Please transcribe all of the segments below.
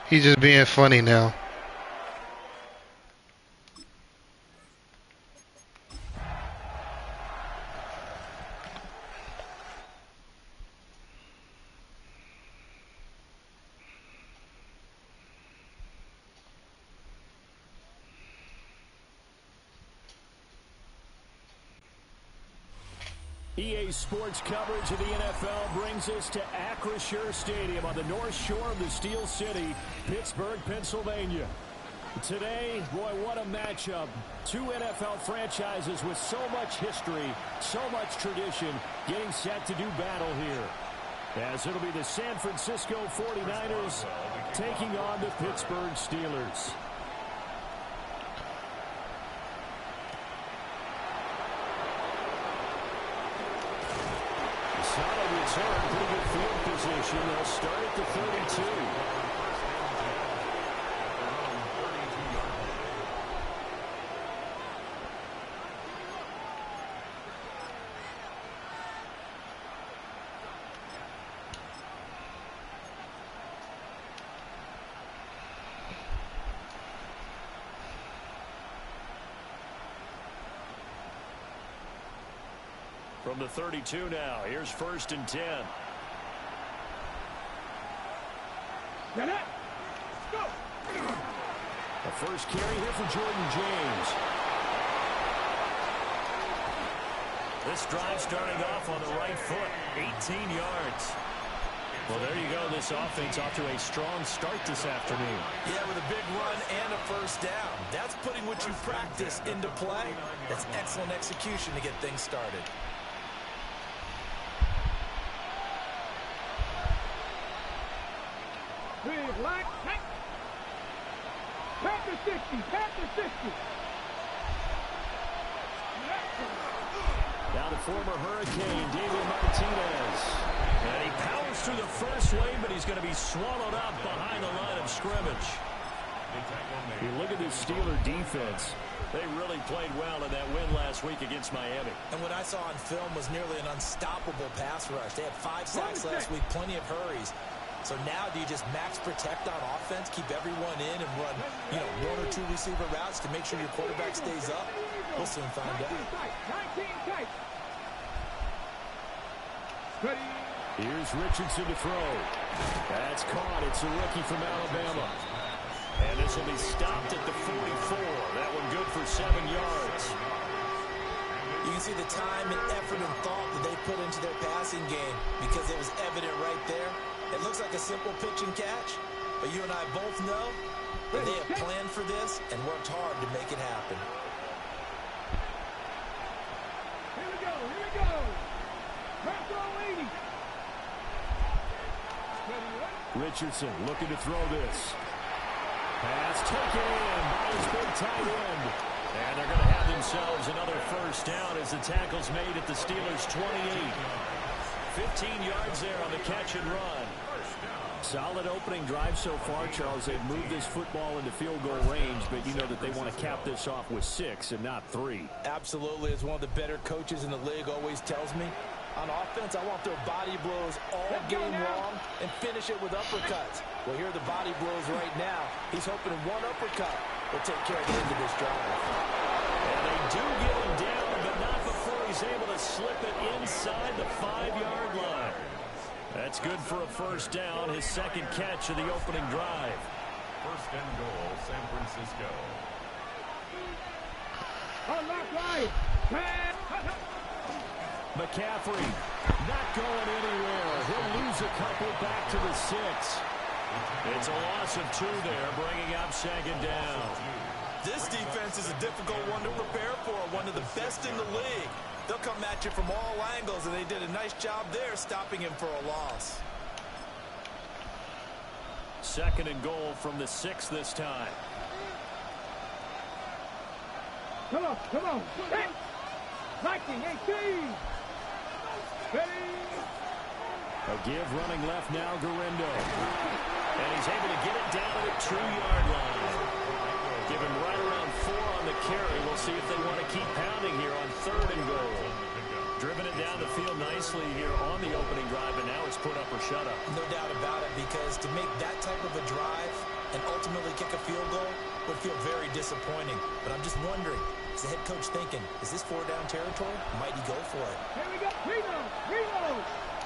He's just being funny now. EA Sports coverage of the NFL brings us to Acrisure Stadium on the north shore of the Steel City, Pittsburgh, Pennsylvania. Today, boy, what a matchup. Two NFL franchises with so much history, so much tradition, getting set to do battle here. As it'll be the San Francisco 49ers taking on the Pittsburgh Steelers. Solid return, pretty good field position. They'll start at the 32. From the 32 now, here's 1st and 10. Get it. Go. The first carry here for Jordan James. This drive starting off on the right foot, 18 yards. Well, there you go. This offense off to a strong start this afternoon. Yeah, with a big run and a first down. That's putting what you practice into play. That's excellent execution to get things started. Black, Panther 60, Panther 60. Now the former Hurricane, David Martinez. And he powers through the first wave, but he's going to be swallowed up behind the line of scrimmage. You look at this Steeler defense. They really played well in that win last week against Miami. And what I saw on film was nearly an unstoppable pass rush. They had 5 sacks last week, plenty of hurries. So now do you just max protect on offense, keep everyone in, and run, 1 or 2 receiver routes to make sure your quarterback stays up? We'll soon find out. 19 tight. Here's Richardson to throw. That's caught. It's a rookie from Alabama. And this will be stopped at the 44. That one good for 7 yards. You can see the time and effort and thought that they put into their passing game because it was evident right there. It looks like a simple pitch and catch, but you and I both know that they have planned for this and worked hard to make it happen. Here we go. Retro 80. Richardson looking to throw this. Pass taken in by his big tight end. And they're going to have themselves another first down as the tackle's made at the Steelers' 28. 15 yards there on the catch and run. Solid opening drive so far, Charles. They've moved this football into field goal range, but you know that they want to cap this off with 6 and not 3. Absolutely. As one of the better coaches in the league always tells me, on offense, I want their body blows all game long and finish it with uppercuts. Well, here are the body blows right now. He's hoping one uppercut will take care of the end of this drive. And they do get him down, but not before he's able to slip it inside the 5-yard line. That's good for a first down, his second catch of the opening drive. 1st and goal, San Francisco. McCaffrey not going anywhere. He'll lose a couple back to the 6. It's a loss of 2 there, bringing up 2nd down. This defense is a difficult one to prepare for, one of the best in the league. They'll come at you from all angles, and they did a nice job there stopping him for a loss. 2nd and goal from the 6 this time. Come on. 19, 18. Ready. A give running left now, Garindo. And he's able to get it down to the 2-yard line. Give him right around 4 on the carry. We'll see if they want to keep pounding here on 3rd and goal. Driven it down the field nicely here on the opening drive, and now it's put up or shut up. No doubt about it, because to make that type of a drive, and ultimately kick a field goal would feel very disappointing. But I'm just wondering, is the head coach thinking, is this 4-down territory? Might he go for it? Here we go. Reno.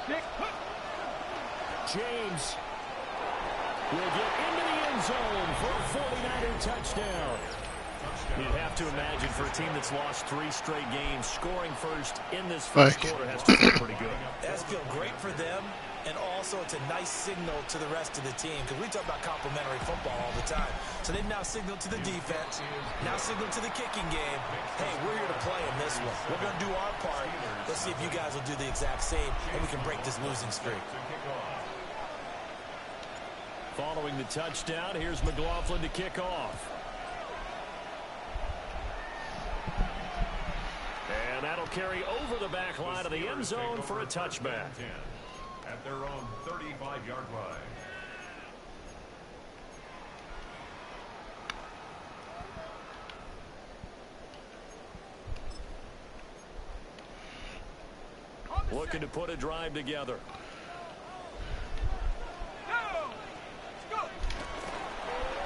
Stick. James will get into the end zone for a 49er touchdown. You'd have to imagine for a team that's lost 3 straight games, scoring first in this first quarter has to feel pretty good. That's feel great for them, and also it's a nice signal to the rest of the team, because we talk about complementary football all the time. So they've now signaled to the defense, now signaled to the kicking game, hey, we're here to play in this one. We're going to do our part. Let's see if you guys will do the exact same, and we can break this losing streak. Following the touchdown, here's McLaughlin to kick off. And that'll carry over the back line of the end zone for a touchback. At their own 35-yard line. Looking to put a drive together.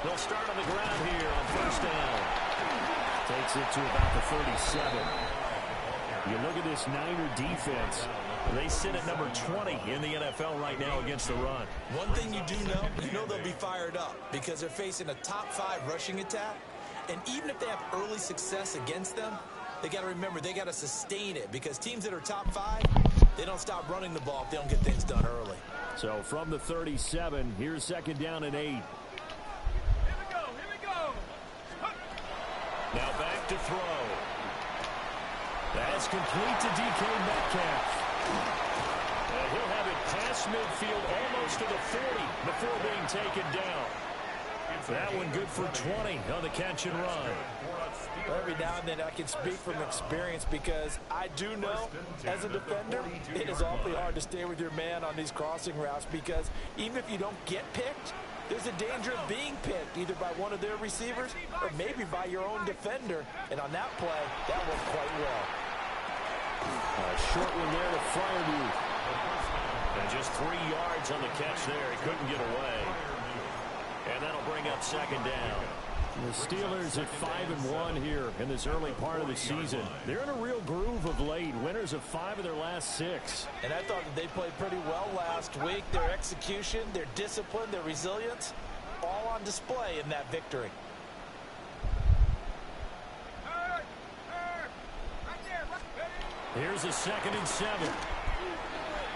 They'll start on the ground here on first down. Takes it to about the 37. You look at this Niner defense. They sit at number 20 in the NFL right now against the run. One thing you do know, they'll be fired up because they're facing a top 5 rushing attack. And even if they have early success against them, they got to remember they got to sustain it, because teams that are top 5, they don't stop running the ball if they don't get things done early. So from the 37, here's second down and 8. Here we go. Now back to throw. That's complete to DK Metcalf. And he'll have it past midfield almost to the 40 before being taken down. That one good for 20 on the catch and run. Every now and then I can speak from experience, because I do know as a defender it is awfully hard to stay with your man on these crossing routes, because even if you don't get picked, there's a danger of being picked either by one of their receivers or maybe by your own defender. And on that play, that worked quite well. A short one there to Freiermuth. And just 3 yards on the catch there. He couldn't get away. And that'll bring up second down. The Steelers at 5-1 here in this early part of the season. They're in a real groove of late. Winners of 5 of their last 6. And I thought that they played pretty well last week. Their execution, their discipline, their resilience, all on display in that victory. Here's a 2nd and 7.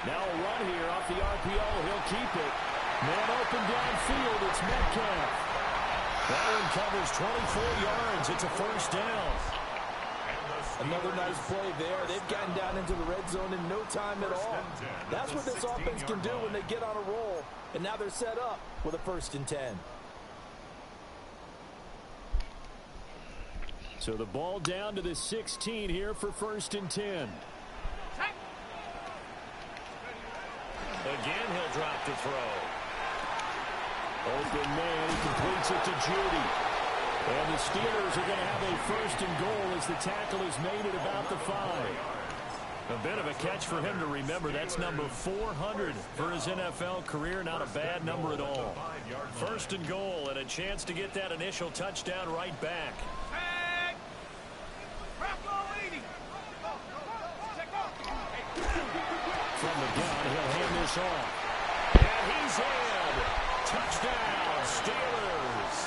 Now a run here off the RPO. He'll keep it. Man open downfield. It's Metcalf. That one covers 24 yards. It's a first down. Another nice play there. They've gotten down into the red zone in no time at all. That's what this offense can do when they get on a roll. And now they're set up with a 1st and 10. So the ball down to the 16 here for 1st and 10. Again, he'll drop to throw. Open man, he completes it to Judy. And the Steelers are going to have a 1st and goal as the tackle is made at about the 5. A bit of a catch for him to remember. That's number 400 for his NFL career. Not a bad number at all. 1st and goal, and a chance to get that initial touchdown right back. From the gun, he'll hand this off. And he's in. Touchdown, Steelers.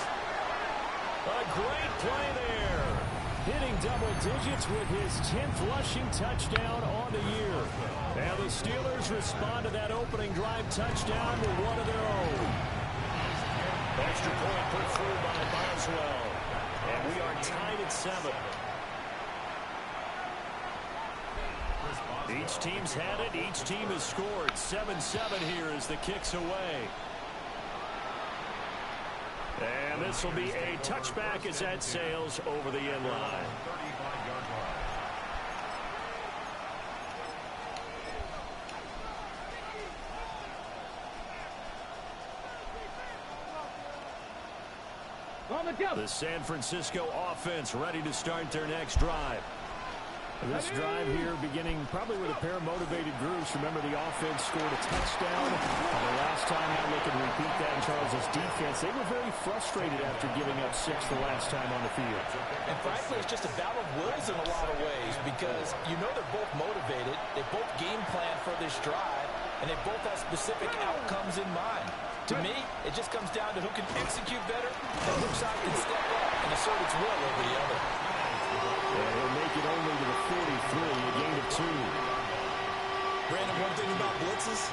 A great play there. Hitting double digits with his 10th rushing touchdown on the year. And the Steelers respond to that opening drive touchdown with one of their own. Extra point put through by Boswell. And we are tied at 7. Each team's had it. Each team has scored. 7-7 here as the kick's away. And this will be a touchback as that sails over the end line. The San Francisco offense ready to start their next drive. This drive here beginning probably with a pair of motivated groups. Remember, the offense scored a touchdown. The last time I look and repeat that in Charles's defense, they were very frustrated after giving up 6 the last time on the field. And frankly, it's just a battle of wills in a lot of ways because you know they're both motivated. They both game plan for this drive, and they both have specific outcomes in mind. To me, it just comes down to who can execute better and which side can step up and assert its will over the other. And he'll make it only to the 43, a gain of 2. Brandon, one thing about blitzes,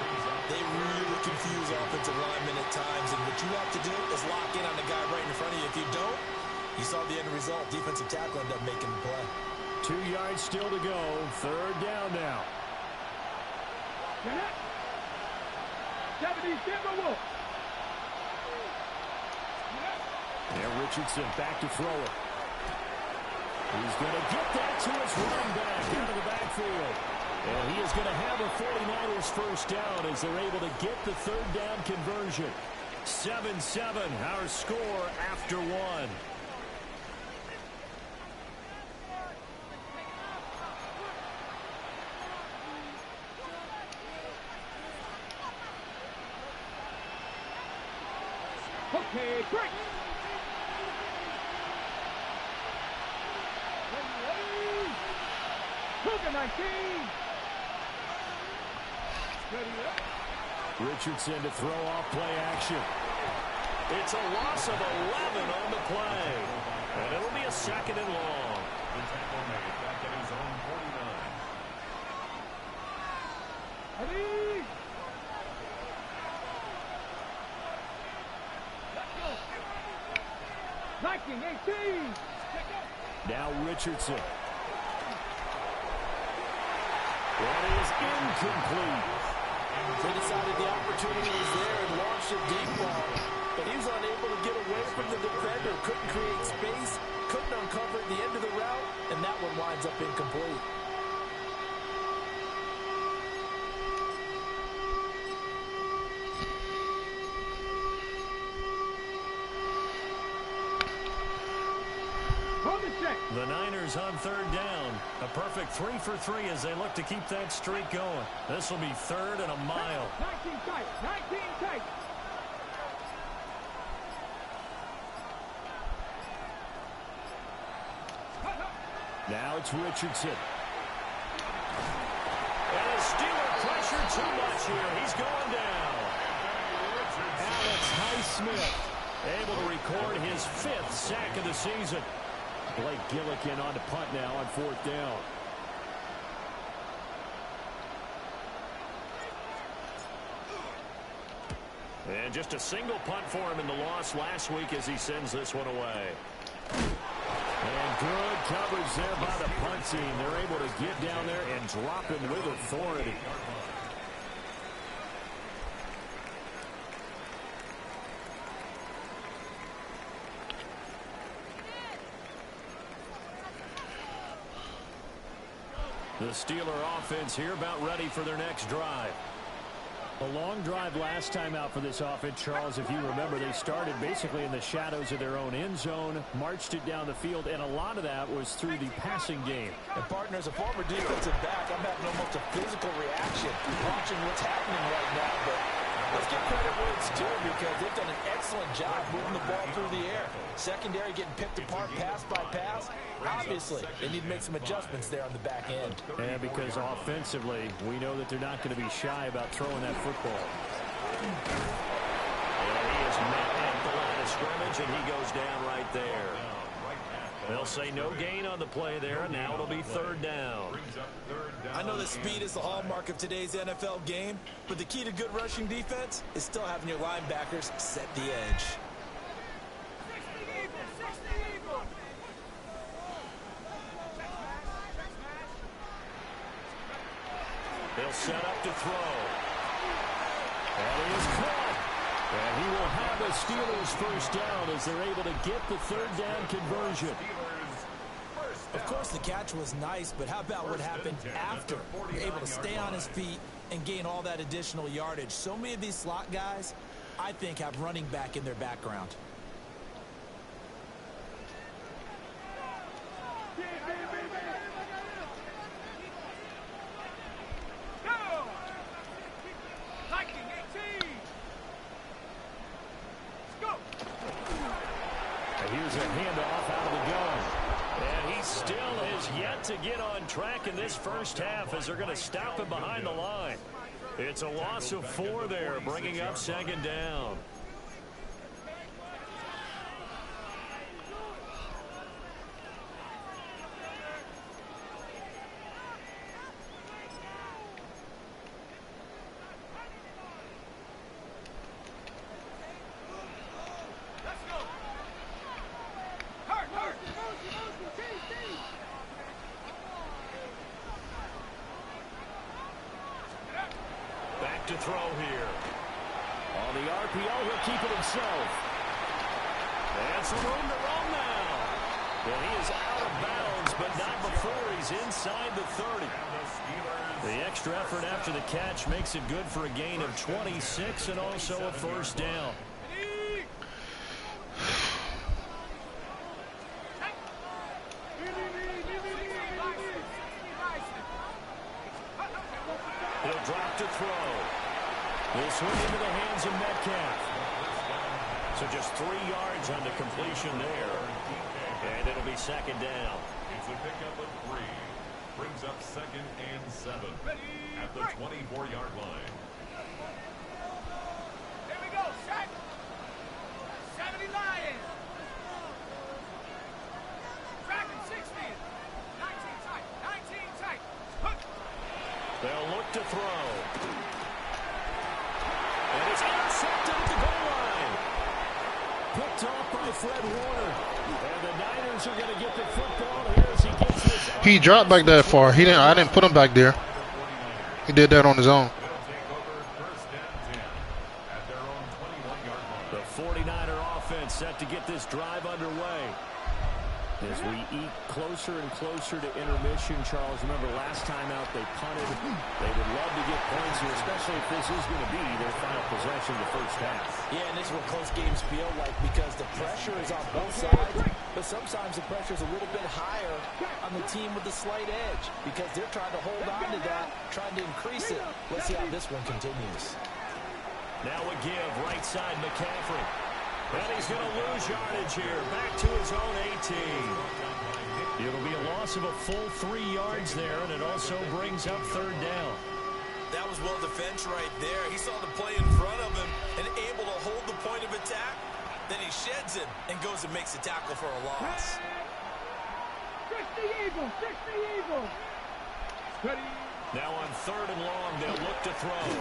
they really confuse offensive linemen at times, and what you have to do is lock in on the guy right in front of you. If you don't, you saw the end result. Defensive tackle ended up making the play. 2 yards still to go. 3rd down now. 70, Wolf. And Richardson back to throw it. He's going to get that to his running back out of the backfield. And he is going to have a 49ers first down as they're able to get the 3rd down conversion. 7-7, our score after 1. Okay, break. Cougar 19. Richardson to throw off play action. It's a loss of 11 on the play. And it'll be a 2nd and long. The tackle made back at his own 49. Ready? Let's go. 19, 18. Now Richardson. That is incomplete. They decided the opportunity was there and launched a deep ball, but he was unable to get away from the defender, couldn't create space, couldn't uncover the end of the route, and that one winds up incomplete. The Niners on 3rd down. A perfect 3 for 3 as they look to keep that streak going. This will be 3rd and a mile. 19 tight. 19 tight. Now it's Richardson. And a Steeler pressure too much here. He's going down. Alex Highsmith able to record his 5th sack of the season. Blake Gillikin on to punt now on 4th down. And just a single punt for him in the loss last week as he sends this one away. And good coverage there by the punt team. They're able to get down there and drop him with authority. The Steeler offense here about ready for their next drive. A long drive last time out for this offense, Charles. If you remember, they started basically in the shadows of their own end zone, marched it down the field, and a lot of that was through the passing game. And, partner, as a former defensive back, I'm having almost a physical reaction watching what's happening right now. But let's give credit where it's due because they've done an excellent job moving the ball through the air. Secondary getting picked apart pass by pass. Obviously, they need to make some adjustments there on the back end. And because offensively, we know that they're not going to be shy about throwing that football. And he is met at the line of scrimmage, and he goes down right there. They'll say no gain on the play there, and now it'll be 3rd down. I know that speed is the hallmark of today's NFL game, but the key to good rushing defense is still having your linebackers set the edge. They'll set up to throw. And he is caught. And he will have a Steelers first down as they're able to get the 3rd down conversion. Of course, the catch was nice, but how about what happened after? You're able to stay on his feet and gain all that additional yardage. So many of these slot guys, I think, have running back in their background. Here's a handoff out of the gun. And he still has yet to get on track in this first half as they're going to stop him behind the line. It's a loss of 4 there, bringing up second down. To throw here. On the RPO, he'll keep it himself. And some room to roam now. And he is out of bounds, but not before he's inside the 30. The extra effort after the catch makes it good for a gain of 26 and also a first down. He'll drop to throw. He'll swing into the hands of Metcalf. So just 3 yards on the completion there. And it'll be second down. It's a pickup of 3. Brings up 2nd and 7 at the 24-yard line. Here we go, set. 70 Lions. Tracking 60. 19 tight. 19 tight. They'll look to throw. And it's intercepted at the goal line. Picked off by Fred Warner. And the Niners are going to get the football here as he gets this. He dropped back that far. I didn't put him back there. He did that on his own. The 49er offense set to get this drive underway. As we eat closer and closer to intermission, Charles, remember last time out they punted. They would love to get points here, especially if this is going to be their final possession of the first half. Yeah, and this is what close games feel like because the pressure is on both sides, but sometimes the pressure is a little bit higher on the team with the slight edge because they're trying to hold on to that, trying to increase it. Let's see how this one continues. Now a give, right side McCaffrey. And he's going to lose yardage here, back to his own 18. It'll be a loss of a full 3 yards there, and it also brings up third down. That was well defense right there. He saw the play in front of him and able to hold the point of attack. Then he sheds it and goes and makes a tackle for a loss. 60 Eagles, 60 Eagles. Ready. Now on third and long, they'll look to throw.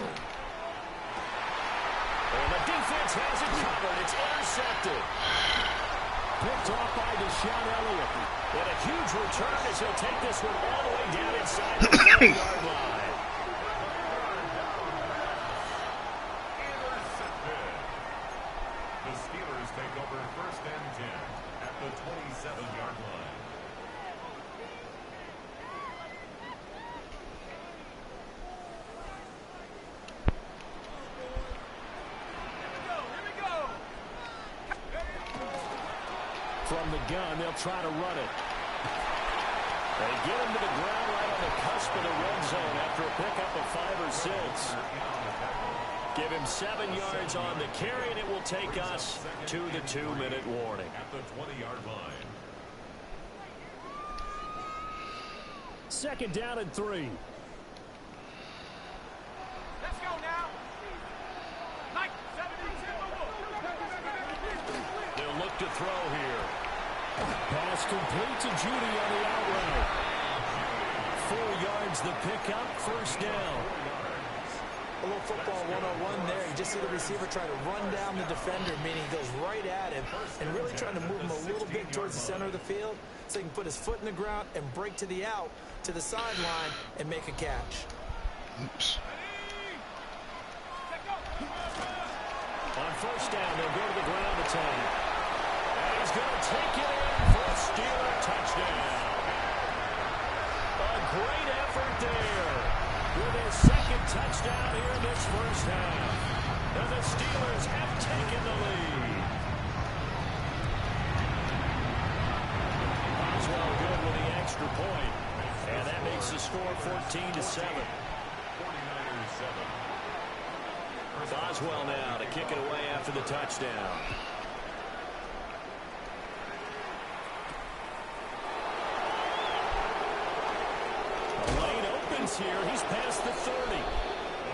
And the defense has it covered. It's intercepted. Picked off by Deshaun Elliott. And a huge return as he'll take this one all the way down inside the 30-yard line. Intercepted. The Steelers take over 1st and 10 at the 27-yard line. From the gun, they'll try to run it. They get him to the ground right on the cusp of the red zone after a pickup of 5 or 6. Give him 7 yards on the carry, and it will take us to the 2-minute warning. At the 20-yard line. Second down and 3. Let's go now. Mike, 72. They'll look to throw here. Pass complete to Judy on the out route. 4 yards the pickup, first down. A little football 101 there. You just see the receiver try to run down the defender, meaning he goes right at him and really trying to move him a little bit towards the center of the field so he can put his foot in the ground and break to the out, to the sideline, and make a catch. Oops. On first down, they'll go to the ground attack. And he's going to take it in for a Steeler touchdown. A great effort there with his second touchdown here in this first half. And the Steelers have taken the lead. Oswell good with the extra point. And that makes the score 14-7. 49ers 7. Boswell now to kick it away after the touchdown. here. He's past the 30.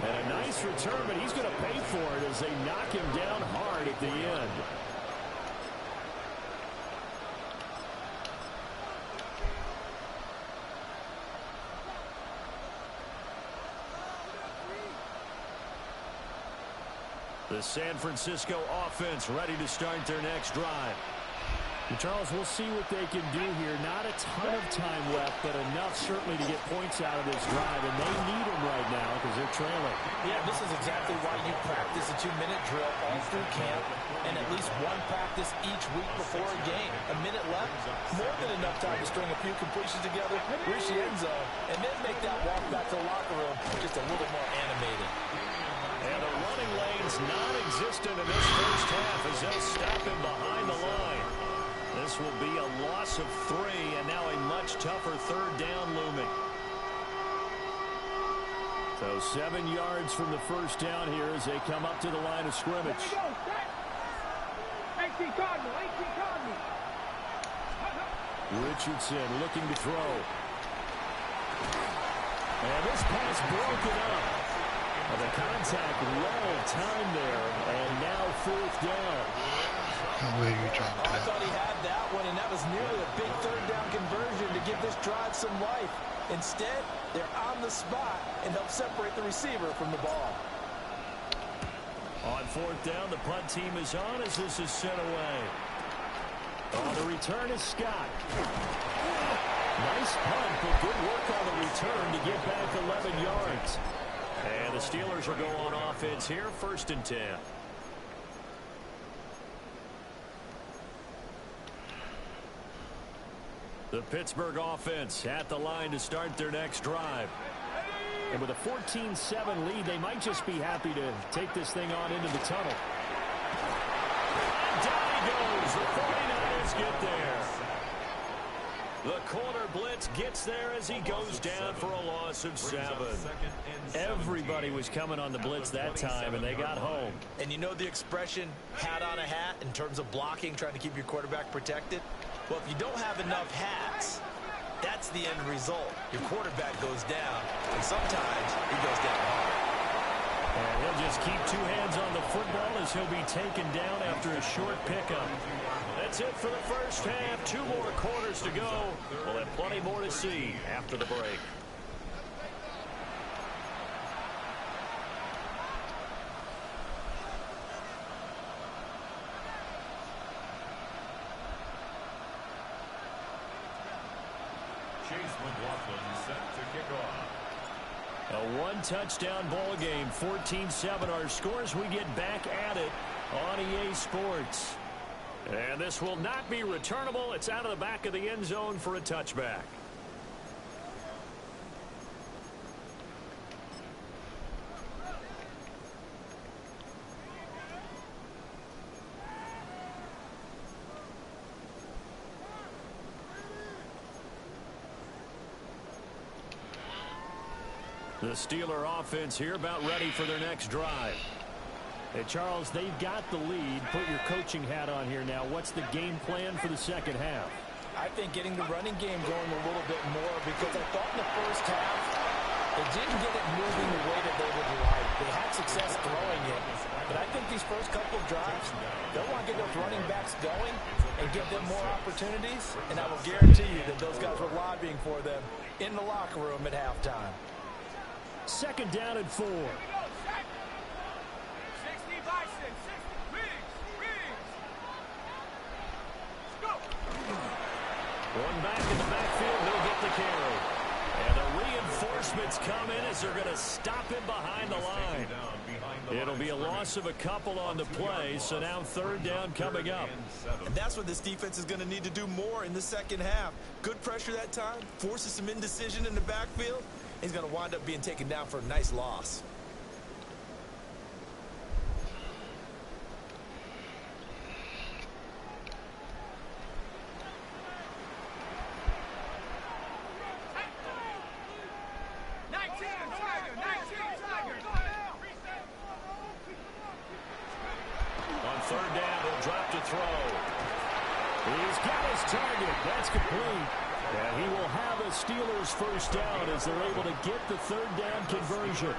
And a nice return, but he's going to pay for it as they knock him down hard at the end. The San Francisco offense ready to start their next drive. And Charles, we'll see what they can do here. Not a ton of time left, but enough certainly to get points out of this drive, and they need them right now because they're trailing. Yeah, this is exactly why you practice a 2-minute drill all through camp and at least one practice each week before a game. A minute left, more than enough time to string a few completions together, reach the end zone, and then make that walk back to the locker room just a little more animated. And the running lane's non-existent in this first half as they'll stop him behind the line. This will be a loss of 3, and now a much tougher third down looming. So 7 yards from the first down here as they come up to the line of scrimmage. 18 Cardinal, 18 Cardinal. Richardson looking to throw. And this pass broken up. The contact well timed there, and now 4th down. Where you jumped I thought he had that one, and that was nearly a big third down conversion to give this drive some life. Instead, they're on the spot and help separate the receiver from the ball. On 4th down, the punt team is on as this is sent away. On the return is Scott. Nice punt, but good work on the return to get back 11 yards. And the Steelers will go on offense here, 1st and 10. The Pittsburgh offense at the line to start their next drive. And with a 14-7 lead, they might just be happy to take this thing on into the tunnel. And down he goes. The 49ers get there. The corner blitz gets there as he goes down for a loss of 7. Everybody was coming on the blitz that time, and they got home. And you know the expression, hat on a hat, in terms of blocking, trying to keep your quarterback protected? Well, if you don't have enough hats, that's the end result. Your quarterback goes down, and sometimes he goes down hard. And he'll just keep 2 hands on the football as he'll be taken down after a short pickup. That's it for the first half. 2 more quarters to go. We'll have plenty more to see after the break. A 1-touchdown ball game, 14-7 our scores. We get back at it on EA Sports. And this will not be returnable. It's out of the back of the end zone for a touchback. The Steeler offense here about ready for their next drive. Hey, Charles, they've got the lead. Put your coaching hat on here now. What's the game plan for the second half? I think getting the running game going a little bit more, because I thought in the first half they didn't get it moving the way that they would like. They had success throwing it, but I think these first couple of drives, they'll want to get those running backs going and give them more opportunities, and I will guarantee you that those guys were lobbying for them in the locker room at halftime. 2nd down and 4. 60 Bison, 60 Riggs, Riggs. Go. One back in the backfield, he'll get the carry. And the reinforcements come in as they're going to stop him behind the line. It'll be a loss of a couple on the play, so now 3rd down coming up. And that's what this defense is going to need to do more in the second half. Good pressure that time, forces some indecision in the backfield. He's going to wind up being taken down for a nice loss. On 3rd down, he'll drop to throw. He's got his target. That's complete. And he will have a Steelers first down as they're able to get the third down conversion.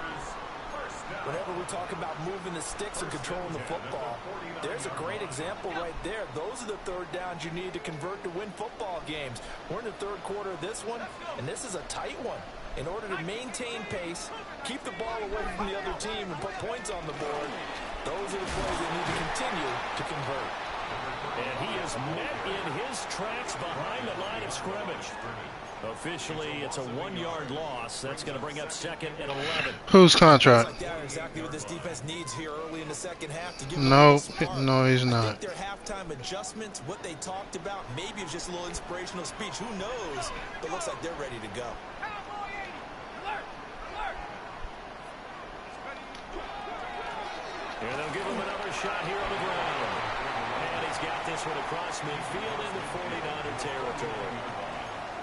Whenever we talk about moving the sticks and controlling the football, there's a great example right there. Those are the third downs you need to convert to win football games. We're in the third quarter of this one, and this is a tight one. In order to maintain pace, keep the ball away from the other team, and put points on the board, those are the plays they need to continue to convert. And he is met in his tracks behind the line of scrimmage. Officially, it's a 1-yard loss. That's going to bring up 2nd and 11. Whose contract? Like that, exactly what this defense needs here early in the second half to give No, them no, he's I not. think their halftime adjustments, what they talked about, maybe it's just a little inspirational speech. Who knows? But it looks like they're ready to go. Cowboy 80. Alert! Alert! And they'll give him another shot here on the ground. And he's got this one across midfield into 49er territory.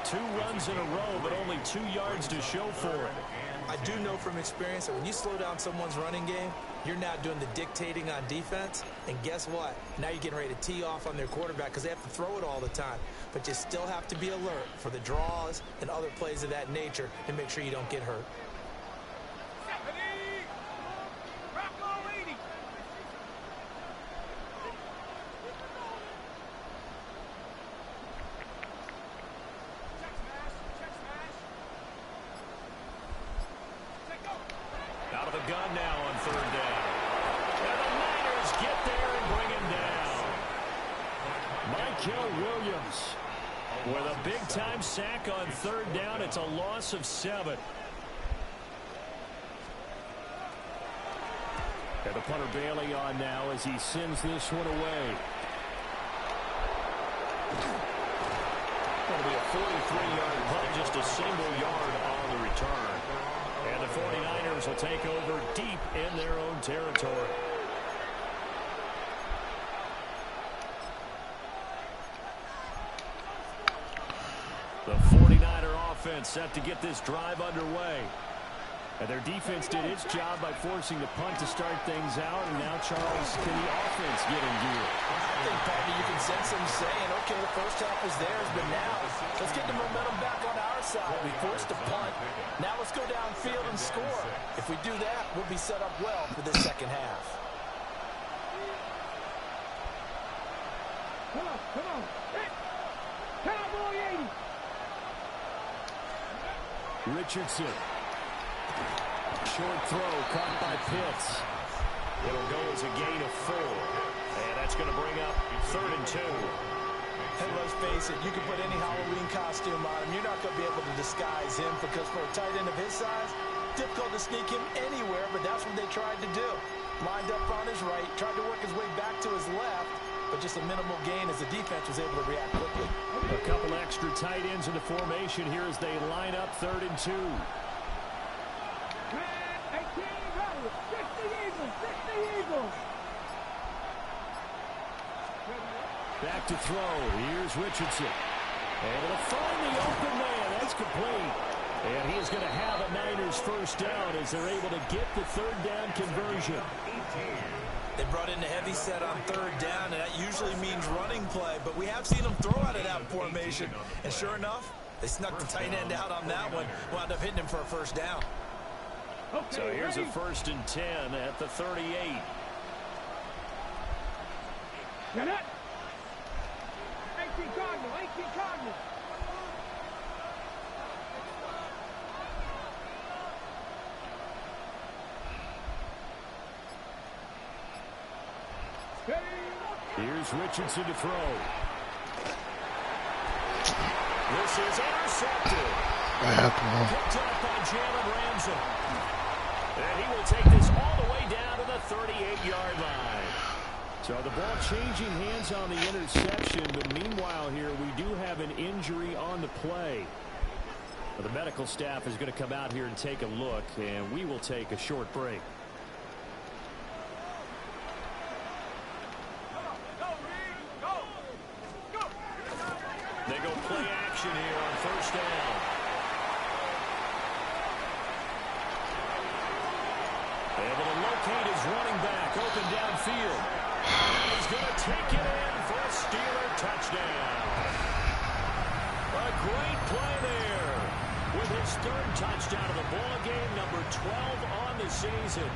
2 runs in a row, but only 2 yards to show for it. I do know from experience that when you slow down someone's running game, you're now doing the dictating on defense. And guess what? Now you're getting ready to tee off on their quarterback because they have to throw it all the time. But you still have to be alert for the draws and other plays of that nature and make sure you don't get hurt. Bravo 80. Out of the gun now on 3rd down. And the Niners get there and bring him down. Michael Williams with a big-time sack on 3rd down. It's a loss of 7. And the punter Bailey on now as he sends this one away. Going to be a 43-yard punt, just a single yard on the return. And the 49ers will take over deep in their own territory. The 49er offense set to get this drive underway. And their defense did its job by forcing the punt to start things out. And now, Charles, can the offense get in gear? I think, Patty, you can sense them saying, okay, the first half was theirs, but now let's get the momentum back on our side. We forced a punt. Now let's go downfield and score. If we do that, we'll be set up well for this second half. Come on, come on. Cowboy 80. Richardson. Short throw caught by Pitts. It'll go as a gain of 4. And that's going to bring up 3rd and 2. And let's face it, you can put any Halloween costume on him. You're not going to be able to disguise him because for a tight end of his size, difficult to sneak him anywhere, but that's what they tried to do. Lined up on his right, tried to work his way back to his left, but just a minimal gain as the defense was able to react quickly. A couple extra tight ends in the formation here as they line up 3rd and 2. Back to throw. Here's Richardson. And it'll find the open man. That's complete. And he is going to have a Niners first down as they're able to get the 3rd down conversion. They brought in the heavy set on 3rd down, and that usually means running play. But we have seen them throw out of that formation. And sure enough, they snuck the tight end out on that one. Wound up hitting him for a first down. Okay, so here's a 1st and 10 at the 38. You're not. 18 Cardinal, 18 Cardinal. Here's Richardson to throw. This is intercepted. Picked up by Jalen Ramsey. And he will take this all the way down to the 38-yard line. So the ball changing hands on the interception, but meanwhile here we do have an injury on the play. The medical staff is going to come out here and take a look, and we will take a short break. They go play action here on 1st down. Able to locate his running back open downfield. He's going to take it in for a Steeler touchdown. A great season.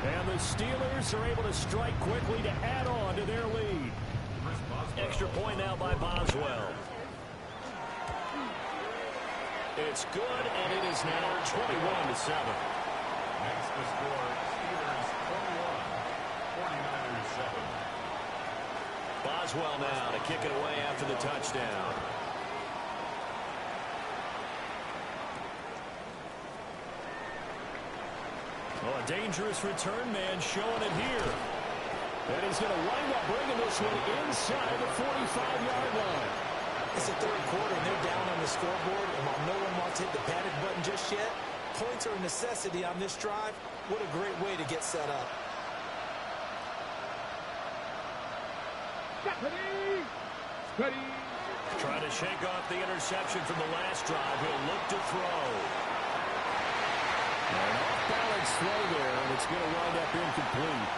And the Steelers are able to strike quickly to add on to their lead. Extra point now by Boswell. It's good, and it is now 21-7. Makes the score Steelers 21, 49ers 7. Boswell now to kick it away after the touchdown. Oh, a dangerous return man showing it here. And he's going to wind up bringing this one inside the 45-yard line. It's the third quarter, and they're down on the scoreboard. And while no one wants to hit the panic button just yet, points are a necessity on this drive. What a great way to get set up. Steady. Trying to shake off the interception from the last drive. He'll look to throw. An off-balance throw there, and it's going to wind up incomplete.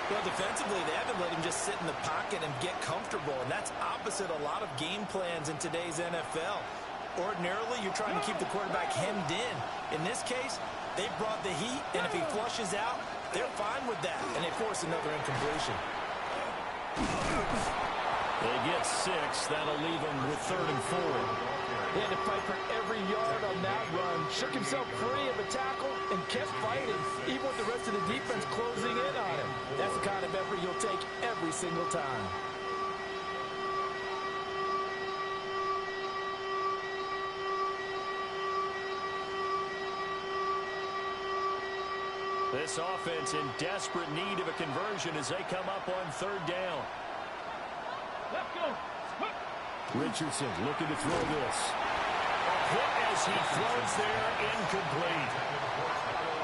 Well, defensively, they haven't let him just sit in the pocket and get comfortable, and that's opposite a lot of game plans in today's NFL. Ordinarily, you're trying to keep the quarterback hemmed in. In this case, they brought the heat, and if he flushes out, they're fine with that, and they force another incompletion. They get 6. That'll leave them with 3rd and 4. He had to fight for every yard on that run. Shook himself free of a tackle and kept fighting, even with the rest of the defense closing in on him. That's the kind of effort you'll take every single time. This offense in desperate need of a conversion as they come up on 3rd down. Let's go. Richardson looking to throw this. Hit as he throws there, incomplete.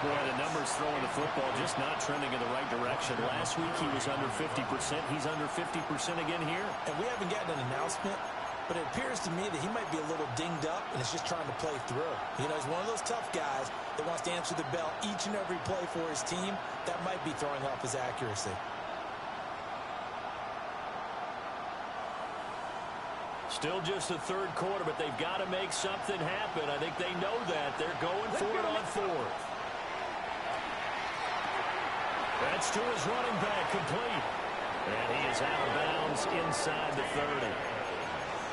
Boy, the numbers throwing the football just not trending in the right direction. Last week he was under 50%. He's under 50% again here. And we haven't gotten an announcement, but it appears to me that he might be a little dinged up and is just trying to play through. You know, he's one of those tough guys that wants to answer the bell each and every play for his team. That might be throwing off his accuracy. Still just the 3rd quarter, but they've got to make something happen. I think they know that. They're going for it on 4th. That's to his running back, complete. And he is out of bounds inside the 30.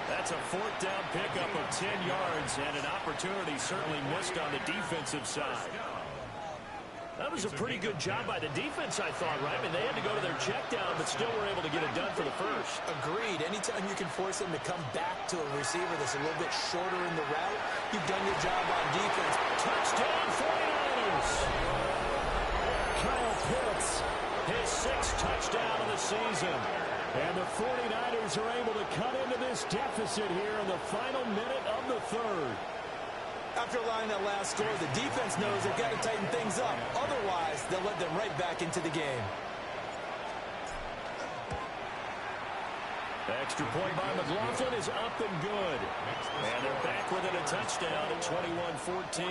That's a 4th down pickup of 10 yards, and an opportunity certainly missed on the defensive side. That was a pretty good job by the defense, I thought, right? I mean, they had to go to their check down, but still were able to get it done for the first. Agreed. Anytime you can force him to come back to a receiver that's a little bit shorter in the route, you've done your job on defense. Touchdown, 49ers! Kyle Pitts, his 6th touchdown of the season. And the 49ers are able to cut into this deficit here in the final minute of the 3rd. After allowing that last score, the defense knows they've got to tighten things up. Otherwise, they'll let them right back into the game. Extra point by McLaughlin is up and good. And they're back within a touchdown at 21-14.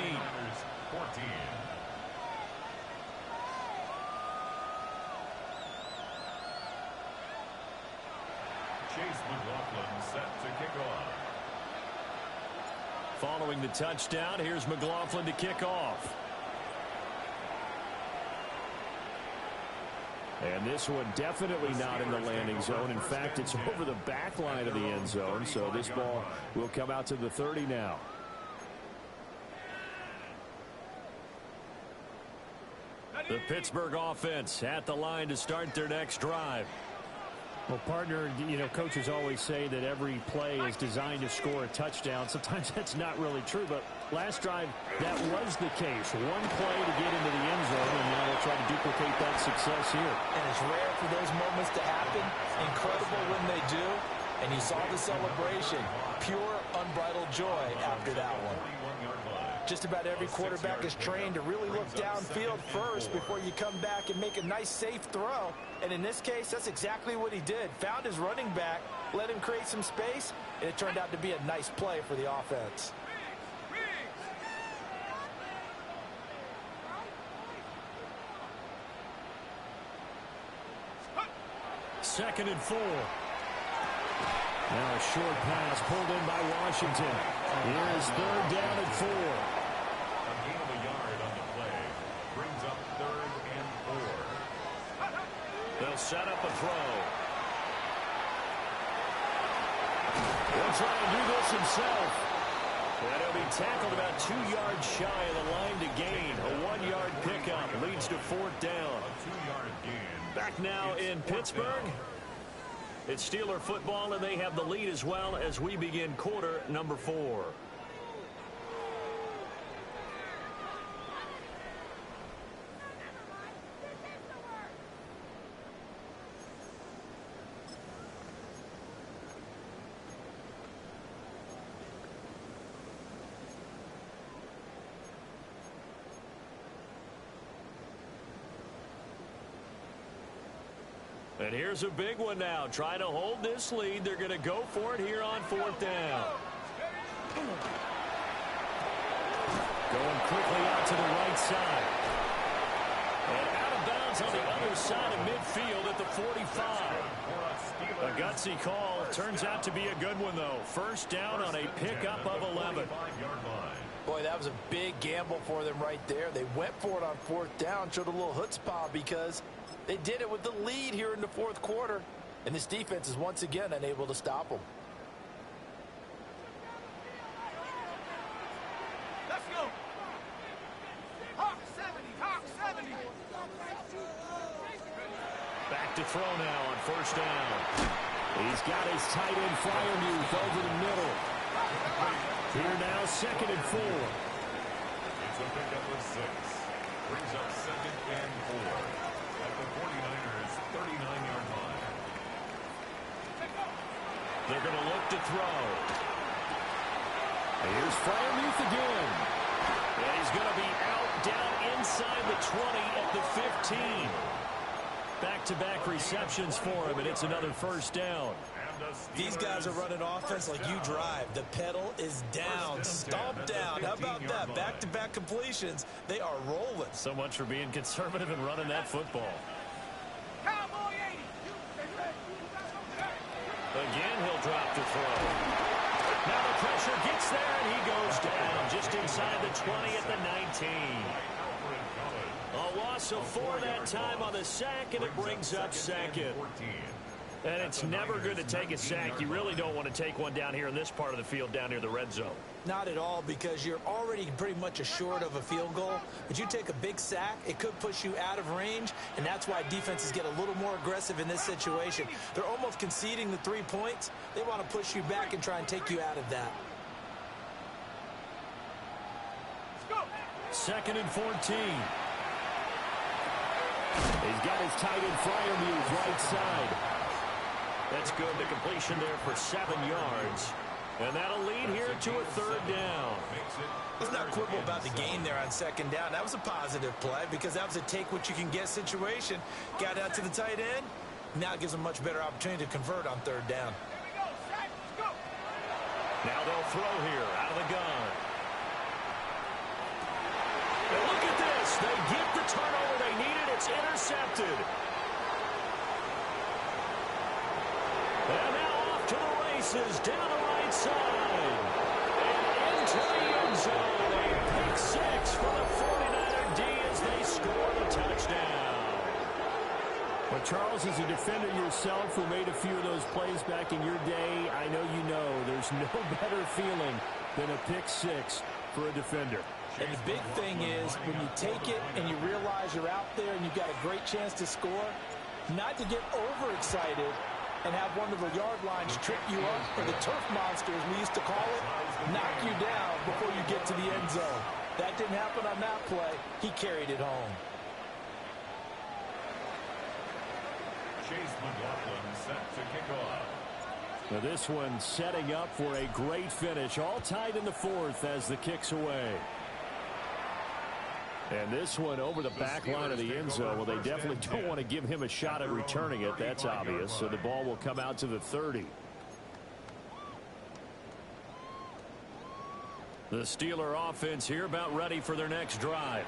Chase McLaughlin set to kick off. Following the touchdown, here's McLaughlin to kick off. And this one definitely not in the landing zone. In fact, it's over the back line of the end zone, so this ball will come out to the 30 now. The Pittsburgh offense at the line to start their next drive. Well, partner, you know, coaches always say that every play is designed to score a touchdown. Sometimes that's not really true, but last drive, that was the case. One play to get into the end zone, and now they'll try to duplicate that success here. And it's rare for those moments to happen. Incredible when they do. And you saw the celebration. Pure, unbridled joy after that one. Just about every quarterback is trained to really look downfield first before you come back and make a nice, safe throw. And in this case, that's exactly what he did. Found his running back, let him create some space, and it turned out to be a nice play for the offense. 2nd and 4. Now a short pass pulled in by Washington. Here is 3rd down and 4. A gain of a yard on the play brings up set up a throw. He'll try and do this himself. And he'll be tackled about 2 yards shy of the line to gain. A 1-yard pickup leads to 4th down. A 2-yard gain. Back now in Pittsburgh. It's Steeler football, and they have the lead as well as we begin quarter number 4. And here's a big one now. Trying to hold this lead. They're going to go for it here on 4th down. Going quickly out to the right side. And out of bounds on the other side of midfield at the 45. A gutsy call. Turns out to be a good one, though. 1st down on a pickup of 11. Boy, that was a big gamble for them right there. They went for it on 4th down. Showed a little chutzpah because they did it with the lead here in the 4th quarter. And this defense is once again unable to stop them. Let's go. Hawk 70, Hawk 70. Back to throw now on 1st down. He's got his tight end Fryermuth over the middle. Here now, 2nd and 4. It's a pickup of 6. Brings up 2nd and 4. At the 49ers' 39-yard line. They're going to look to throw. Here's Fryermuth again. And he's going to be out down inside the 20 at the 15. Back-to-back receptions for him, and it's another 1st down. These guys are running offense like you drive. The pedal is down, stomped down. How about that? Back-to-back completions. They are rolling. So much for being conservative and running that football. Cowboy 80. Again, he'll drop to throw. Now the pressure gets there, and he goes down just inside the 20 at the 19. A loss of 4 that time on the sack, and it brings up 2nd. And it's never good to take a sack. You really don't want to take one down here in this part of the field, down near the red zone. Not at all, because you're already pretty much assured of a field goal. But you take a big sack, it could push you out of range, and that's why defenses get a little more aggressive in this situation. They're almost conceding the 3 points. They want to push you back and try and take you out of that. 2nd and 14. He's got his tight end Fryermuth right side. That's good. The completion there for 7 yards. And that'll lead here to a 3rd down. Let's not quibble about the gain there on 2nd down. That was a positive play because that was a take-what-you-can-get situation. Got out to the tight end. Now it gives them a much better opportunity to convert on 3rd down. Now they'll throw here out of the gun. And look at this. They get the turnover they needed. It's intercepted. And now off to the races down the right side. And into the end zone. A pick 6 for the 49er D as they score the touchdown. Well, Charles, as a defender yourself who made a few of those plays back in your day, I know you know there's no better feeling than a pick 6 for a defender. And the big thing is when you take it and you realize you're out there and you've got a great chance to score, not to get overexcited and have one of the yard lines trip you up, or the turf monster, as we used to call it, knock you down before you get to the end zone. That didn't happen on that play. He carried it home. Chase McLaughlin set to kick off. Now this one setting up for a great finish. All tied in the 4th as the kick's away. And this one over the back line of the end zone. Well, they definitely don't want to give him a shot at returning it. That's obvious. So the ball will come out to the 30. The Steeler offense here about ready for their next drive.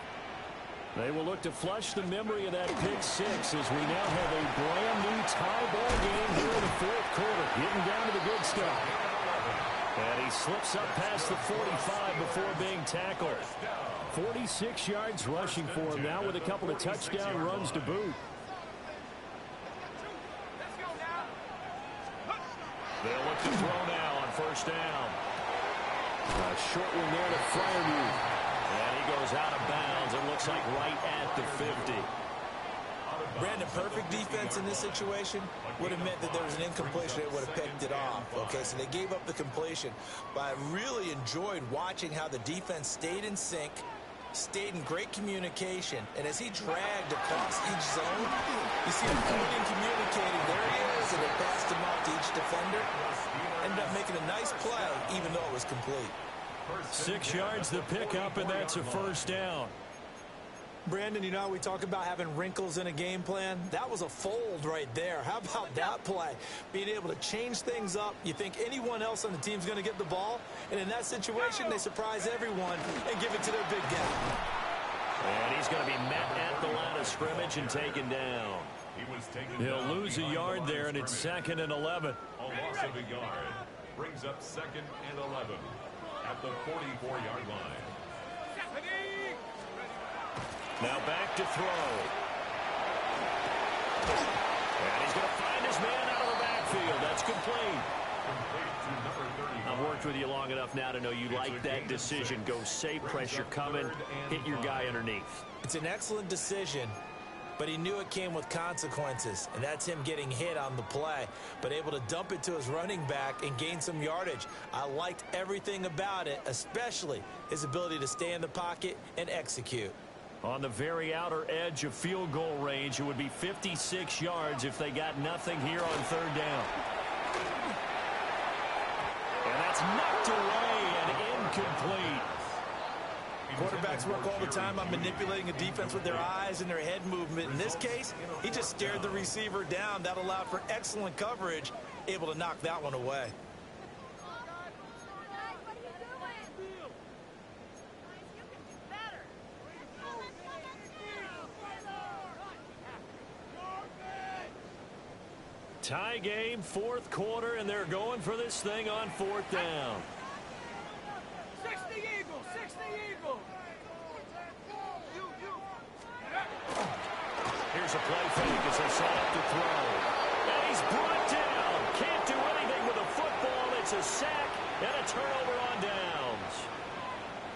They will look to flush the memory of that pick 6 as we now have a brand new tie ball game here in the 4th quarter. Getting down to the good stuff. And he slips up past the 45 before being tackled. 46 yards rushing for him now with a couple of touchdown runs to boot. They'll look to throw now on first down. A short one there to Fryermuth. And he goes out of bounds. It looks like right at the 50. Brandon, perfect defense in this situation would have meant that there was an incompletion. They would have picked it off. Okay, so they gave up the completion. But I really enjoyed watching how the defense stayed in sync, stayed in great communication. And as he dragged across each zone, you see him pointing, communicating. There he is, and they passed him off to each defender. Ended up making a nice play, even though it was complete. 6 yards the pickup, and that's a first down. Brandon, you know, we talk about having wrinkles in a game plan. That was a fold right there. How about that play? Being able to change things up. You think anyone else on the team's going to get the ball, and in that situation, they surprise everyone and give it to their big guy. And he's going to be met at the line of scrimmage and taken down. He'll lose a yard there, and it's 2nd and 11. A loss of a yard brings up 2nd and 11 at the 44-yard line. Now back to throw. And he's going to find his man out of the backfield. That's complete. I've worked with you long enough now to know you like that decision. Go safe, pressure coming, hit your guy underneath. It's an excellent decision, but he knew it came with consequences, and that's him getting hit on the play, but able to dump it to his running back and gain some yardage. I liked everything about it, especially his ability to stay in the pocket and execute. On the very outer edge of field goal range, it would be 56 yards if they got nothing here on 3rd down. And that's knocked away and incomplete. Quarterbacks work all the time on manipulating a defense with their eyes and their head movement. In this case, he just stared the receiver down. That allowed for excellent coverage, able to knock that one away. Tie game, 4th quarter, and they're going for this thing on 4th down. 60 Eagles, 60 Eagles. Here's a play fake as they set up to throw. And he's brought down. Can't do anything with a football. It's a sack and a turnover on downs.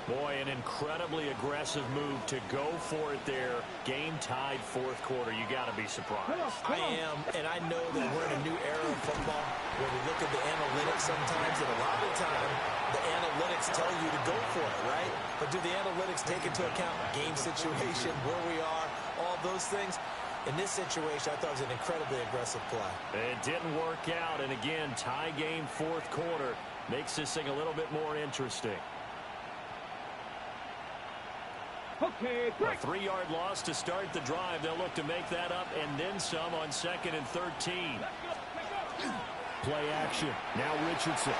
Boy, an incredibly aggressive move to go for it there. Game tied 4th quarter. You got to be surprised. I am, and I know that we're in a new era of football where we look at the analytics sometimes, and a lot of the time, the analytics tell you to go for it, right? But do the analytics take into account game situation, where we are, all those things? In this situation, I thought it was an incredibly aggressive play. It didn't work out, and again, tie game 4th quarter makes this thing a little bit more interesting. Okay, A 3-yard loss to start the drive. They'll look to make that up and then some on 2nd and 13. Play action. Now Richardson.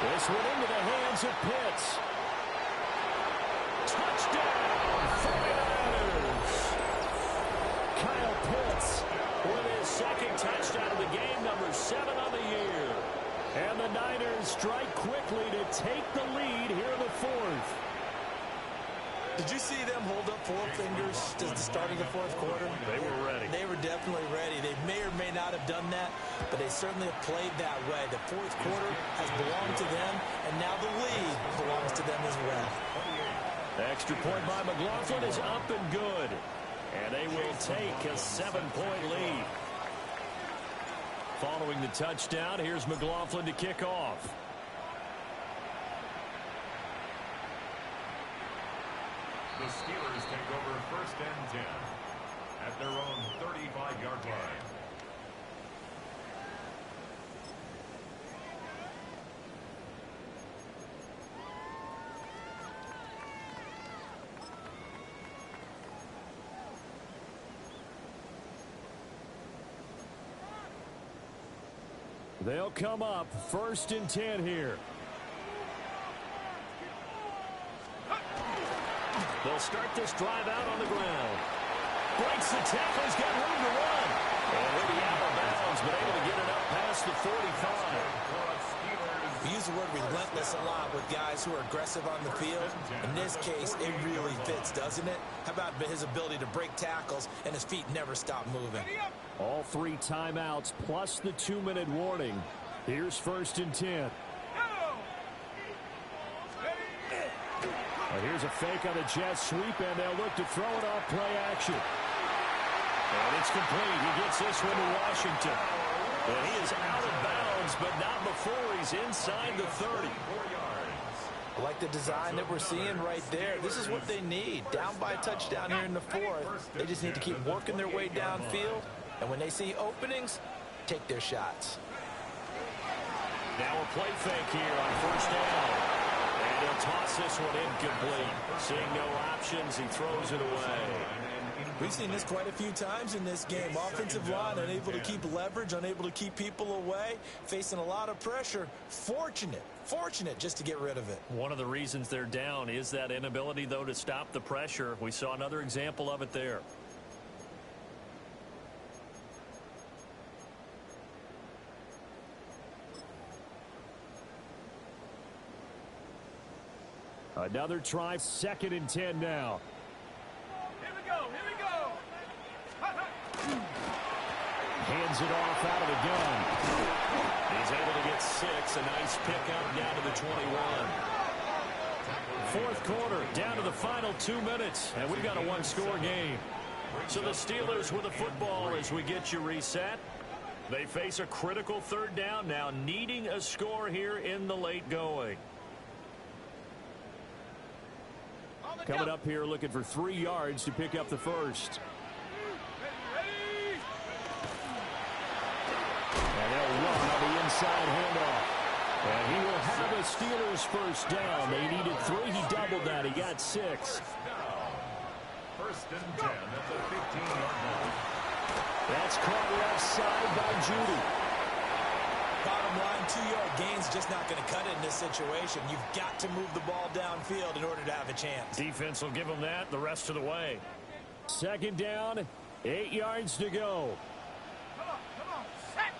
This one into the hands of Pitts. Touchdown, 49ers. Kyle Pitts with his 2nd touchdown of the game, number 7 on the year. And the Niners strike quickly to take the lead here in the 4th. Did you see them hold up 4 fingers to the start of the 4th quarter? They were ready. They were definitely ready. They may or may not have done that, but they certainly have played that way. The 4th quarter has belonged to them, and now the lead belongs to them as well. Extra point by McLaughlin is up and good. And they will take a 7-point lead. Following the touchdown, here's McLaughlin to kick off. The Steelers take over 1st and 10 at their own 35-yard line. They'll come up 1st and 10 here. They'll start this drive out on the ground. Breaks the tackle. He's got room to run. And he'll be out of bounds, but able to get it up past the 45. We use the word relentless a lot with guys who are aggressive on the field. In this case, it really fits, doesn't it? How about his ability to break tackles and his feet never stop moving? All 3 timeouts plus the 2-minute warning. Here's 1st and 10. Here's a fake on the jet sweep, and they'll look to throw it off play action. And it's complete. He gets this one to Washington. And he is out of bounds, but not before he's inside the 30. I like the design that we're seeing right there. This is what they need. Down by a touchdown here in the 4th. They just need to keep working their way downfield. And when they see openings, take their shots. Now a play fake here on 1st down. And he'll toss this one incomplete. Seeing no options, he throws it away. We've seen this quite a few times in this game. Offensive line unable to keep leverage, unable to keep people away, facing a lot of pressure. Fortunate just to get rid of it. One of the reasons they're down is that inability, though, to stop the pressure. We saw another example of it there. Another try, 2nd and 10 now. Here we go. Hands it off out of the gun. He's able to get 6. A nice pickup down to the 21. 4th quarter, down to the final 2 minutes, and we've got a 1-score game. So the Steelers with the football as we get you reset. They face a critical 3rd down now, needing a score here in the late going. Coming up here looking for 3 yards to pick up the 1st. And they'll run on the inside handoff. And he will have a Steelers 1st down. They needed 3. He doubled that. He got 6. 1st and 10 at the 15-yard line. That's caught left side by Judy. Bottom line, 2-yard gain's just not going to cut it in this situation. You've got to move the ball downfield in order to have a chance. Defense will give them that the rest of the way. 2nd down, 8 yards to go. Come on. Set,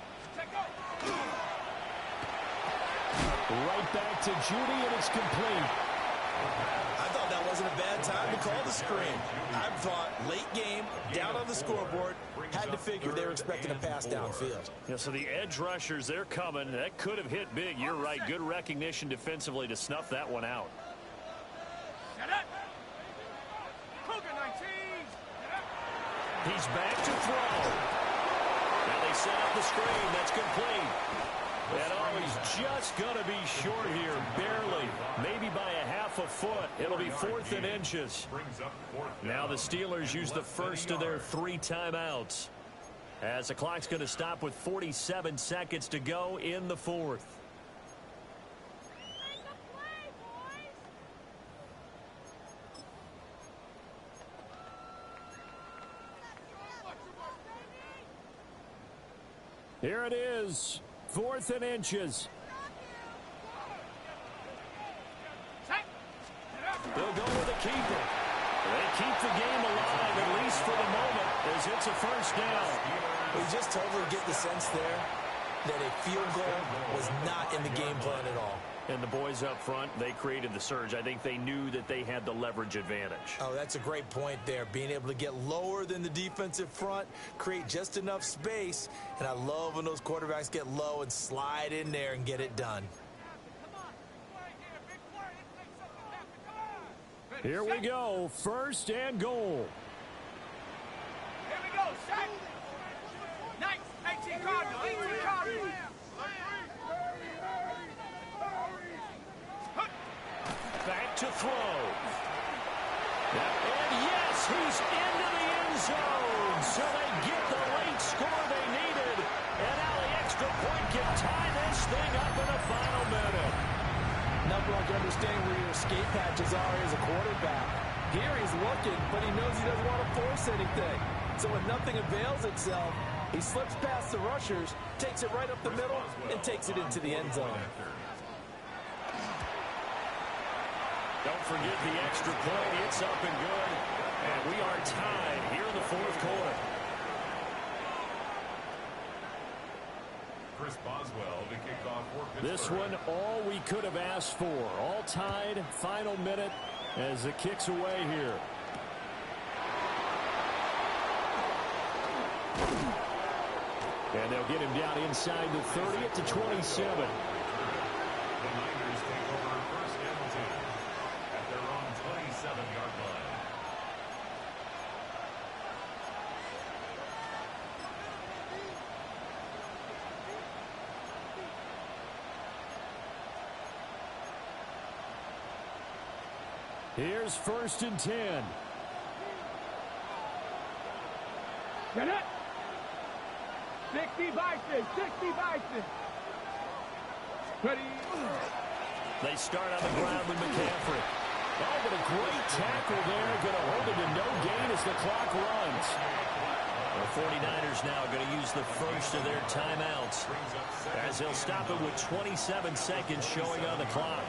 go. Right back to Judy, and it's complete. I thought that wasn't a bad time to call the screen. I thought late game, down on the scoreboard, had to figure they were expecting a pass downfield. Yeah, so the edge rushers, they're coming. That could have hit big. You're right. Good recognition defensively to snuff that one out. Set up. Cougar 19. He's back to throw. Now they set up the screen. That's complete. And oh, he's just going to be short here, barely, maybe by a half a foot. It'll be 4th and inches. Now the Steelers use the first of their 3 timeouts, as the clock's going to stop with 47 seconds to go in the 4th. Here it is. 4th and inches. They'll go with the keeper. They keep the game alive, at least for the moment, as it's a 1st down. We just totally get the sense there that a field goal was not in the game plan at all. And the boys up front, they created the surge. I think they knew that they had the leverage advantage. Oh, that's a great point there. Being able to get lower than the defensive front, create just enough space. And I love when those quarterbacks get low and slide in there and get it done. Here we go. 1st and goal. Here we go. Set. 18 Cardinal. 18 Cardinal. Back to throw. And yes, he's into the end zone. So they get the late score they needed. And now the extra point can tie this thing up in the final minute. Nothing like understanding where your escape patches are as a quarterback. Here he's looking, but he knows he doesn't want to force anything. So when nothing avails itself, he slips past the rushers, takes it right up the middle, and takes it into the end zone. Don't forget the extra point. It's up and good. And we are tied here in the 4th quarter. Chris Boswell to kick off for Pittsburgh. This one, all we could have asked for. All tied, final minute as it kicks away here. And they'll get him down inside the 30 to 27. The Niners take over first and 10 at their own 27-yard line. Here's first and 10. Get it. 60 Bison, 60 Bison. Ready. They start on the ground with McCaffrey. Oh, but a great tackle there. Going to hold it to no gain as the clock runs. The 49ers now going to use the first of their timeouts as they'll stop it with 27 seconds showing on the clock.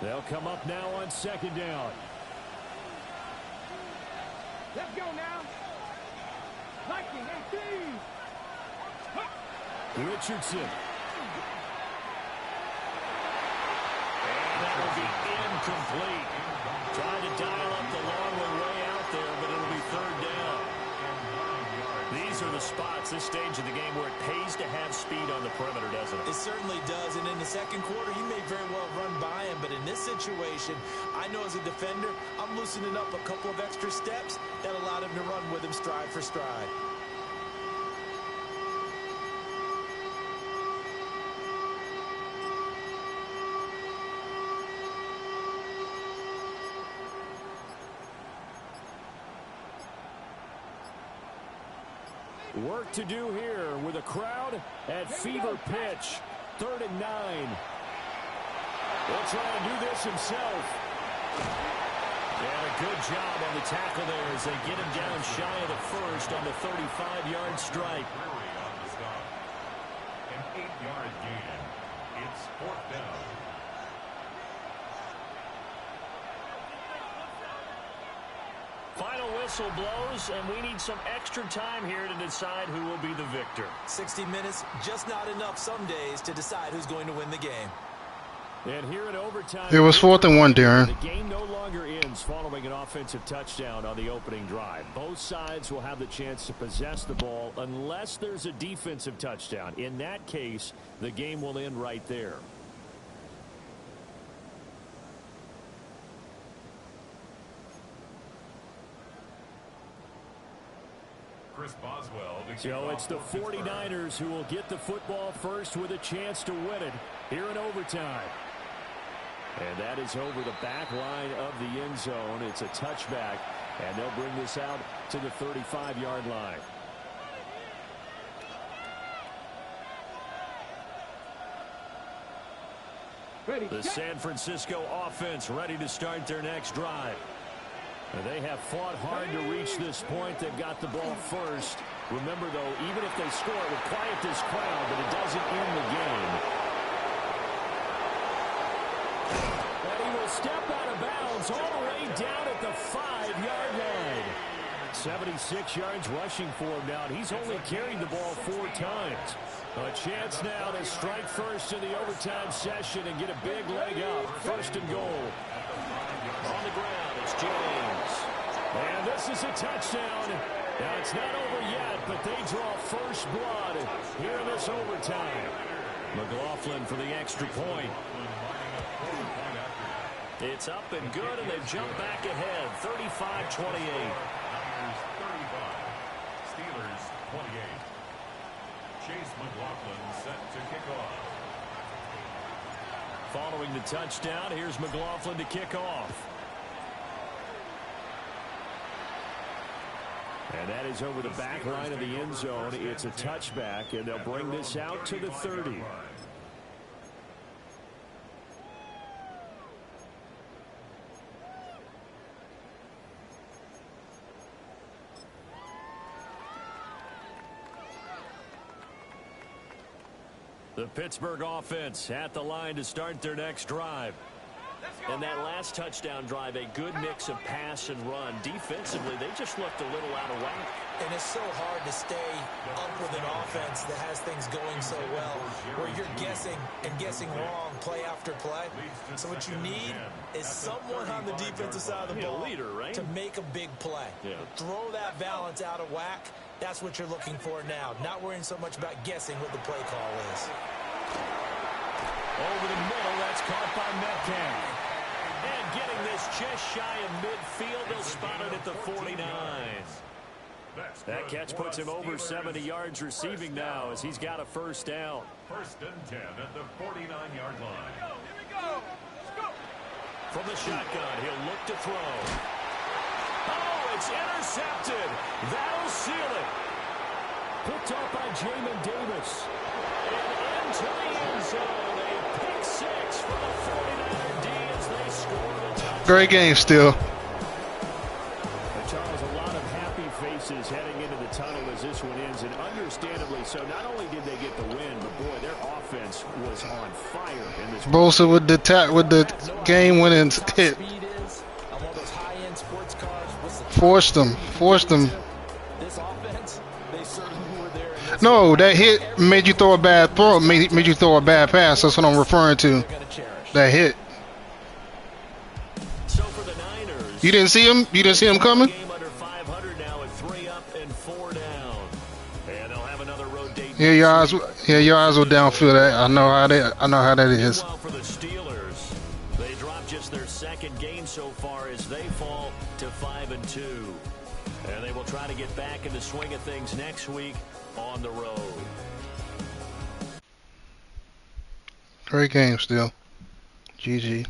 They'll come up now on second down. Let's go now. 1918. Richardson. And that will be incomplete. Trying to dial up the long way out there, but it'll be third down. These are the spots, this stage of the game, where it pays to have speed on the perimeter, doesn't it? It certainly does, and in the second quarter, he may very well run by him, but in this situation, I know as a defender, I'm loosening up a couple of extra steps that allowed him to run with him stride for stride. Work to do here with a crowd at fever pitch. 3rd and 9. He'll try to do this himself. And a good job on the tackle there as they get him down shy of the first on the 35-yard strike. On the stop. An 8-yard gain. It's 4th down. Final whistle blows, and we need some extra time here to decide who will be the victor. 60 minutes, just not enough some days to decide who's going to win the game. And here in overtime, It was 4th and 1, Darren. the game no longer ends following an offensive touchdown on the opening drive. Both sides will have the chance to possess the ball unless there's a defensive touchdown. In that case, the game will end right there. Chris Boswell to kick So off it's the for Pittsburgh. 49ers who will get the football first with a chance to win it here in overtime. And that is over the back line of the end zone. It's a touchback, and they'll bring this out to the 35-yard line. Ready. The San Francisco offense ready to start their next drive. And they have fought hard to reach this point. They've got the ball first. Remember, though, even if they score, it would quiet this crowd, but it doesn't end the game. And he will step out of bounds all the way down at the 5-yard line. 76 yards rushing for him now, and he's only carried the ball 4 times. A chance now to strike first in the overtime session and get a big leg up. 1st and goal. On the ground, it's James. And this is a touchdown. Now, it's not over yet, but they draw first blood here in this overtime. McLaughlin for the extra point. It's up and good, and they've jumped back ahead, 35-28. Niners 35. Steelers 28. Chase McLaughlin set to kick off. Following the touchdown, here's McLaughlin to kick off. And that is over the back line of the end zone. It's a touchback, and they'll bring this out to the 30. The Pittsburgh offense at the line to start their next drive. And that last touchdown drive, a good mix of pass and run. Defensively, they just looked a little out of whack. And it's so hard to stay up with an offense that has things going so well, where you're guessing and guessing wrong play after play. So what you need is someone on the defensive side of the ball to make a big play. Throw that balance out of whack. That's what you're looking for now. Not worrying so much about guessing what the play call is. Over the middle, that's caught by Metcalf. And getting this just shy of midfield, they'll spot it at the 49. That catch puts him over 70 yards receiving now as he's got a first down. First and 10 at the 49-yard line. Here we go. Let's go. From the shotgun, he'll look to throw. Oh, it's intercepted. That'll seal it. Picked up by Jamin Davis. And into the end zone. A pick six for the 49er D as they score the touchdown. Great game still. Charles, a lot of happy faces heading into the tunnel as this one ends, and understandably so. Not only did they get the win, but boy, their offense was on fire in this. Bosa with the game-winning hit. Forced them. This offense, they certainly were there. No, that hit made you throw a bad throw. Made you throw a bad pass. That's what I'm referring to. That hit. So for the Niners, You didn't see him? You didn't see him coming? game under 500 now at 3 up and 4 down. And they'll have another road date. Yeah, your eyes will downfield. I know how that is. Meanwhile, for the Steelers, they dropped just their second game so far as they fall to 5-2. And they will try to get back in the swing of things next week on the road. Great game still. GG.